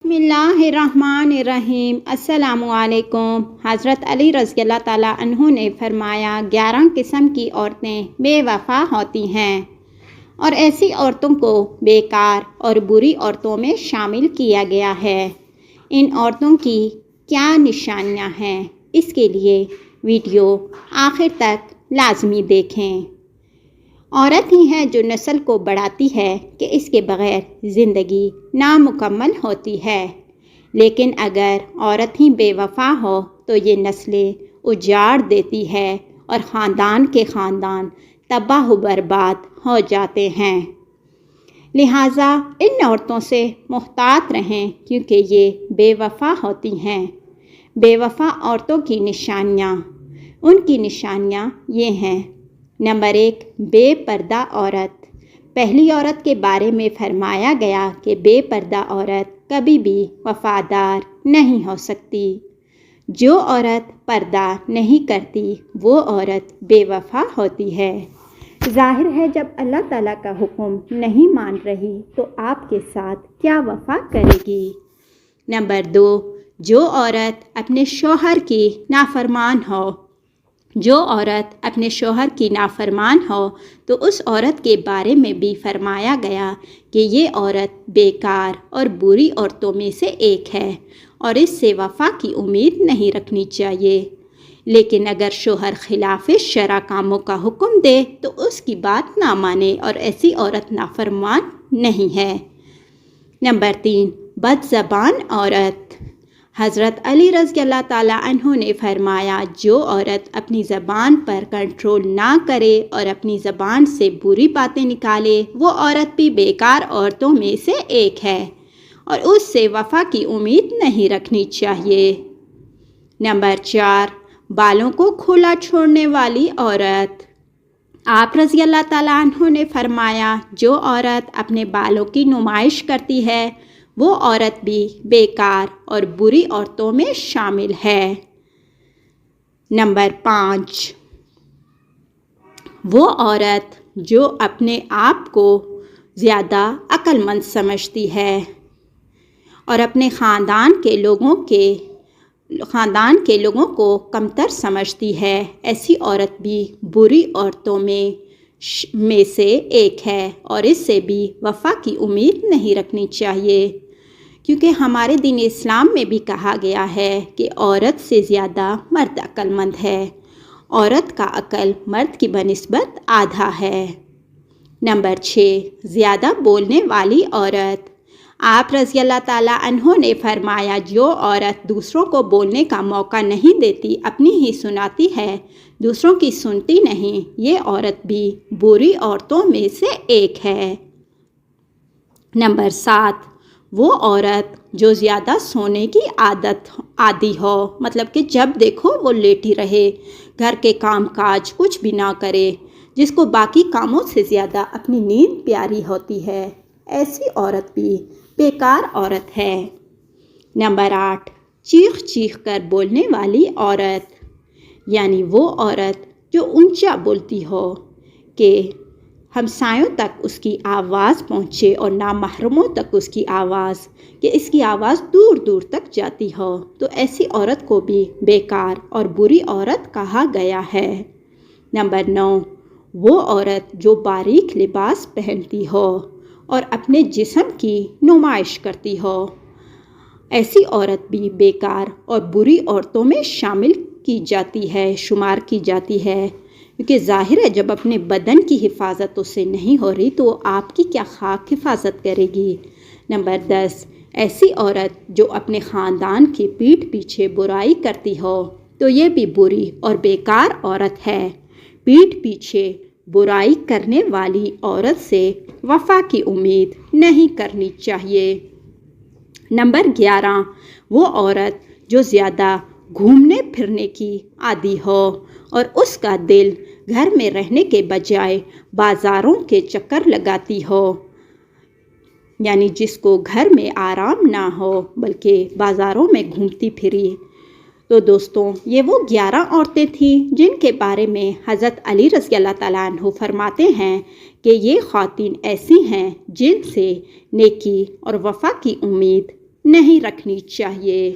بسم اللہ الرحمن الرحیم۔ السلام علیکم۔ حضرت علی رضی اللہ تعالیٰ عنہ نے فرمایا 11 قسم کی عورتیں بے وفا ہوتی ہیں اور ایسی عورتوں کو بیکار اور بری عورتوں میں شامل کیا گیا ہے۔ ان عورتوں کی کیا نشانیاں ہیں، اس کے لیے ویڈیو آخر تک لازمی دیکھیں۔ عورت ہی ہے جو نسل کو بڑھاتی ہے کہ اس کے بغیر زندگی نامکمل ہوتی ہے، لیکن اگر عورت ہی بے وفا ہو تو یہ نسلیں اجاڑ دیتی ہے اور خاندان کے خاندان تباہ و برباد ہو جاتے ہیں۔ لہٰذا ان عورتوں سے محتاط رہیں کیونکہ یہ بے وفا ہوتی ہیں۔ بے وفا عورتوں کی نشانیاں، ان کی نشانیاں یہ ہیں۔ نمبر 1، بے پردہ عورت۔ پہلی عورت کے بارے میں فرمایا گیا کہ بے پردہ عورت کبھی بھی وفادار نہیں ہو سکتی۔ جو عورت پردہ نہیں کرتی وہ عورت بے وفا ہوتی ہے۔ ظاہر ہے جب اللہ تعالیٰ کا حکم نہیں مان رہی تو آپ کے ساتھ کیا وفا کرے گی۔ نمبر 2، جو عورت اپنے شوہر کی نافرمان ہو۔ جو عورت اپنے شوہر کی نافرمان ہو تو اس عورت کے بارے میں بھی فرمایا گیا کہ یہ عورت بیکار اور بری عورتوں میں سے ایک ہے اور اس سے وفا کی امید نہیں رکھنی چاہیے۔ لیکن اگر شوہر خلاف شرع کاموں کا حکم دے تو اس کی بات نہ مانے اور ایسی عورت نافرمان نہیں ہے۔ نمبر 3، بد زبان عورت۔ حضرت علی رضی اللہ تعالیٰ عنہ نے فرمایا جو عورت اپنی زبان پر کنٹرول نہ کرے اور اپنی زبان سے بری باتیں نکالے وہ عورت بھی بیکار عورتوں میں سے ایک ہے اور اس سے وفا کی امید نہیں رکھنی چاہیے۔ نمبر 4، بالوں کو کھلا چھوڑنے والی عورت۔ آپ رضی اللہ تعالیٰ عنہ نے فرمایا جو عورت اپنے بالوں کی نمائش کرتی ہے وہ عورت بھی بیکار اور بری عورتوں میں شامل ہے۔ نمبر 5، وہ عورت جو اپنے آپ کو زیادہ عقل مند سمجھتی ہے اور اپنے خاندان کے لوگوں کو کمتر سمجھتی ہے، ایسی عورت بھی بری عورتوں میں سے ایک ہے اور اس سے بھی وفا کی امید نہیں رکھنی چاہیے، کیونکہ ہمارے دین اسلام میں بھی کہا گیا ہے کہ عورت سے زیادہ مرد عقل مند ہے، عورت کا عقل مرد کی بنسبت آدھا ہے۔ نمبر 6، زیادہ بولنے والی عورت۔ آپ رضی اللہ تعالیٰ عنہ نے فرمایا جو عورت دوسروں کو بولنے کا موقع نہیں دیتی، اپنی ہی سناتی ہے، دوسروں کی سنتی نہیں، یہ عورت بھی بری عورتوں میں سے ایک ہے۔ نمبر 7، وہ عورت جو زیادہ سونے کی عادی ہو، مطلب کہ جب دیکھو وہ لیٹی رہے، گھر کے کام کاج کچھ بھی نہ کرے، جس کو باقی کاموں سے زیادہ اپنی نیند پیاری ہوتی ہے، ایسی عورت بھی بیکار عورت ہے۔ نمبر 8، چیخ چیخ کر بولنے والی عورت، یعنی وہ عورت جو اونچا بولتی ہو کہ ہمسایوں تک اس کی آواز پہنچے اور نامحرموں تک اس کی آواز، کہ اس کی آواز دور دور تک جاتی ہو، تو ایسی عورت کو بھی بیکار اور بری عورت کہا گیا ہے۔ نمبر 9، وہ عورت جو باریک لباس پہنتی ہو اور اپنے جسم کی نمائش کرتی ہو، ایسی عورت بھی بیکار اور بری عورتوں میں شمار کی جاتی ہے، کیونکہ ظاہر ہے جب اپنے بدن کی حفاظت اس سے نہیں ہو رہی تو وہ آپ کی کیا خاک حفاظت کرے گی۔ نمبر 10، ایسی عورت جو اپنے خاندان کی پیٹھ پیچھے برائی کرتی ہو تو یہ بھی بری اور بیکار عورت ہے۔ پیٹھ پیچھے برائی کرنے والی عورت سے وفا کی امید نہیں کرنی چاہیے۔ نمبر 11، وہ عورت جو زیادہ گھومنے پھرنے کی عادی ہو اور اس کا دل گھر میں رہنے کے بجائے بازاروں کے چکر لگاتی ہو، یعنی جس کو گھر میں آرام نہ ہو بلکہ بازاروں میں گھومتی پھری۔ تو دوستوں یہ وہ 11 عورتیں تھیں جن کے بارے میں حضرت علی رضی اللہ تعالیٰ عنہ فرماتے ہیں کہ یہ خواتین ایسی ہیں جن سے نیکی اور وفا کی امید نہیں رکھنی چاہیے۔